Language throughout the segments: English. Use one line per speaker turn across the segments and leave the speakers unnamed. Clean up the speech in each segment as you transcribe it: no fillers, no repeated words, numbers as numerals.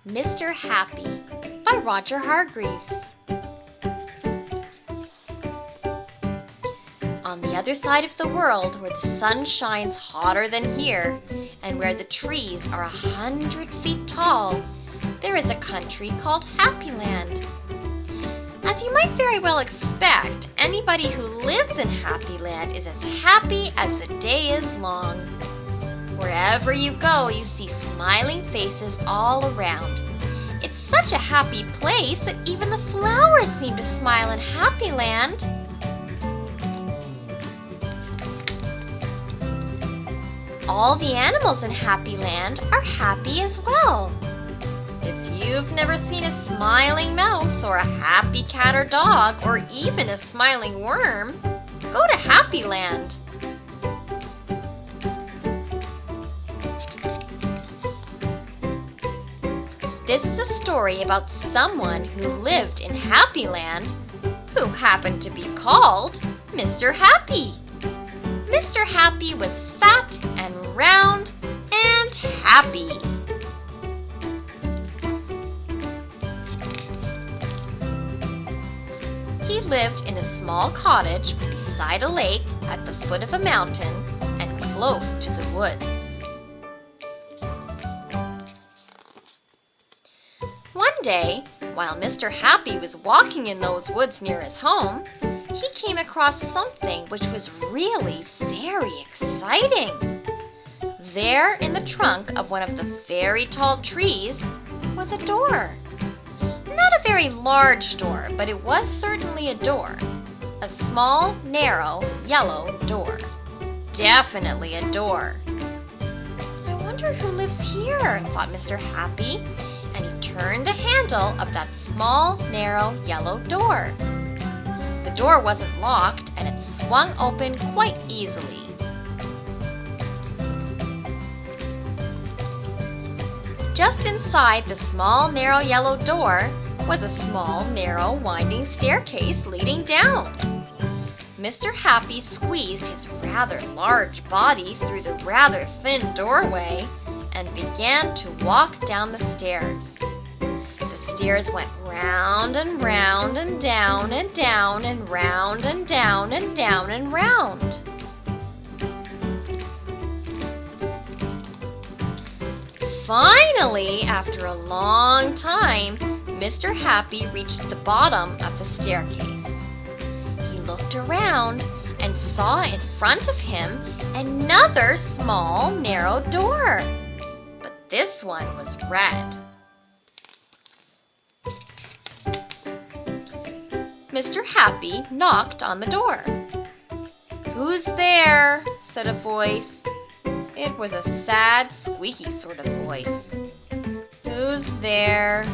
Mr. Happy by Roger Hargreaves. On the other side of the world, where the sun shines hotter than here, and where the trees are 100 feet tall, there is a country called Happyland. As you might very well expect, anybody who lives in Happyland is as happy as the day is long. Wherever you go, you see smiling faces all around. It's such a happy place that even the flowers seem to smile in Happyland. All the animals in Happyland are happy as well. If you've never seen a smiling mouse or a happy cat or dog or even a smiling worm, go to Happyland. This is a story about someone who lived in Happyland who happened to be called Mr. Happy. Mr. Happy was fat and round and happy. He lived in a small cottage beside a lake at the foot of a mountain and close to the woods. One day, while Mr. Happy was walking in those woods near his home, he came across something which was really very exciting. There in the trunk of one of the very tall trees was a door. Not a very large door, but it was certainly a door. A small, narrow, yellow door. Definitely a door. I wonder who lives here, thought Mr. Happy, and he turned the handle of that small, narrow, yellow door. The door wasn't locked, and it swung open quite easily. Just inside the small, narrow, yellow door was a small, narrow, winding staircase leading down. Mr. Happy squeezed his rather large body through the rather thin doorway and began to walk down the stairs. The stairs went round and round and down and down and round and down and down and round. Finally, after a long time, Mr. Happy reached the bottom of the staircase. He looked around and saw in front of him another small, narrow door. But this one was red. Mr. Happy knocked on the door. "Who's there?" said a voice. It was a sad, squeaky sort of voice. "Who's there?"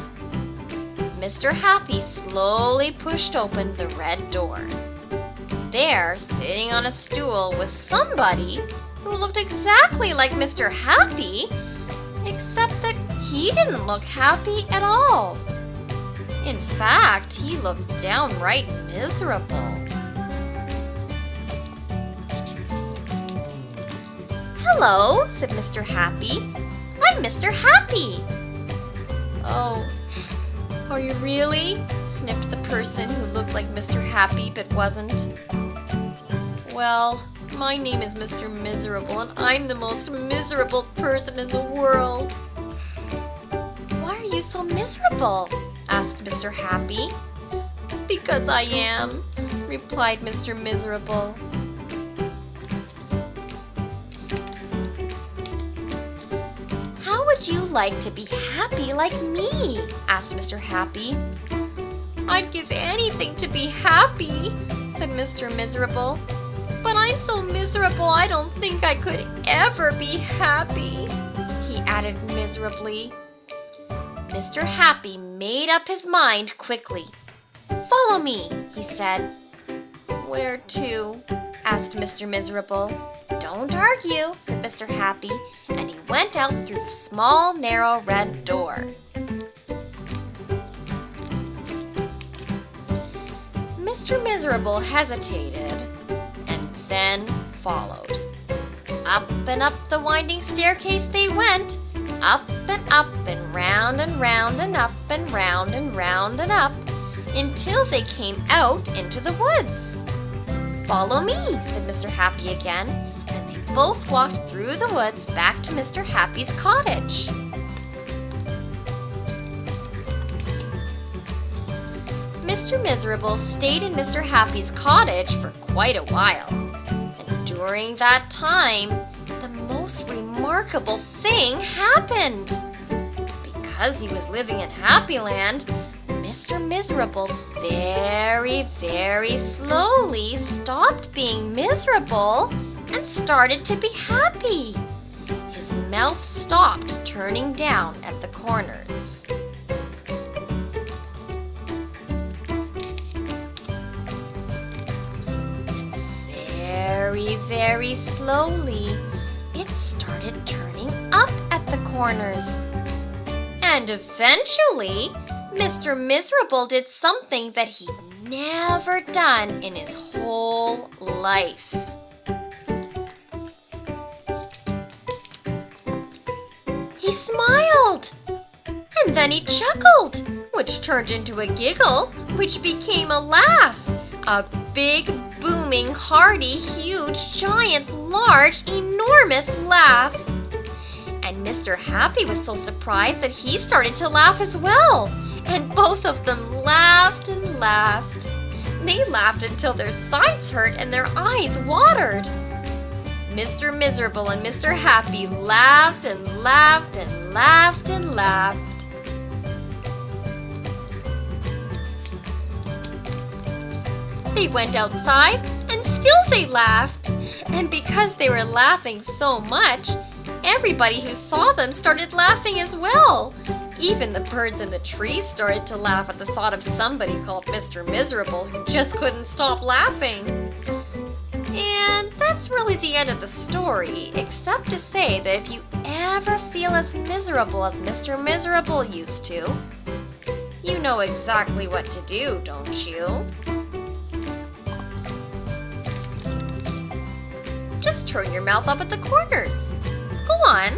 Mr. Happy slowly pushed open the red door. There, sitting on a stool, was somebody who looked exactly like Mr. Happy, except that he didn't look happy at all. In fact, he looked downright miserable. "Hello," said Mr. Happy. "I'm Mr. Happy." "Oh, are you really?" sniffed the person who looked like Mr. Happy but wasn't. "Well, my name is Mr. Miserable, and I'm the most miserable person in the world." "Why are you so miserable?" asked Mr. Happy. "Because I am," replied Mr. Miserable. "How would you like to be happy like me?" asked Mr. Happy. "I'd give anything to be happy," said Mr. Miserable. "But I'm so miserable I don't think I could ever be happy," he added miserably. Mr. Happy made up his mind quickly. "Follow me," he said. "Where to?" asked Mr. Miserable. "Don't argue," said Mr. Happy, and he went out through the small, narrow, red door. Mr. Miserable hesitated and then followed. Up and up the winding staircase they went, up and up and round and round and up and round and round and up until they came out into the woods. "Follow me," said Mr. Happy again, and they both walked through the woods back to Mr. Happy's cottage. Mr. Miserable stayed in Mr. Happy's cottage for quite a while, and during that time, the most remarkable thing happened. Because he was living in Happyland, Mr. Miserable very, very slowly stopped being miserable and started to be happy. His mouth stopped turning down at the corners. Very, very slowly, it started turning up at the corners. And eventually, Mr. Miserable did something that he'd never done in his whole life. He smiled, and then he chuckled, which turned into a giggle, which became a laugh, a big, booming, hearty, huge, giant, large, enormous laugh. And Mr. Happy was so surprised that he started to laugh as well. And both of them laughed and laughed. They laughed until their sides hurt and their eyes watered. Mr. Miserable and Mr. Happy laughed and laughed and laughed and laughed. They went outside and still they laughed. And because they were laughing so much, everybody who saw them started laughing as well. Even the birds in the trees started to laugh at the thought of somebody called Mr. Miserable who just couldn't stop laughing. And that's really the end of the story, except to say that if you ever feel as miserable as Mr. Miserable used to, you know exactly what to do, don't you? Just turn your mouth up at the corners. Go on.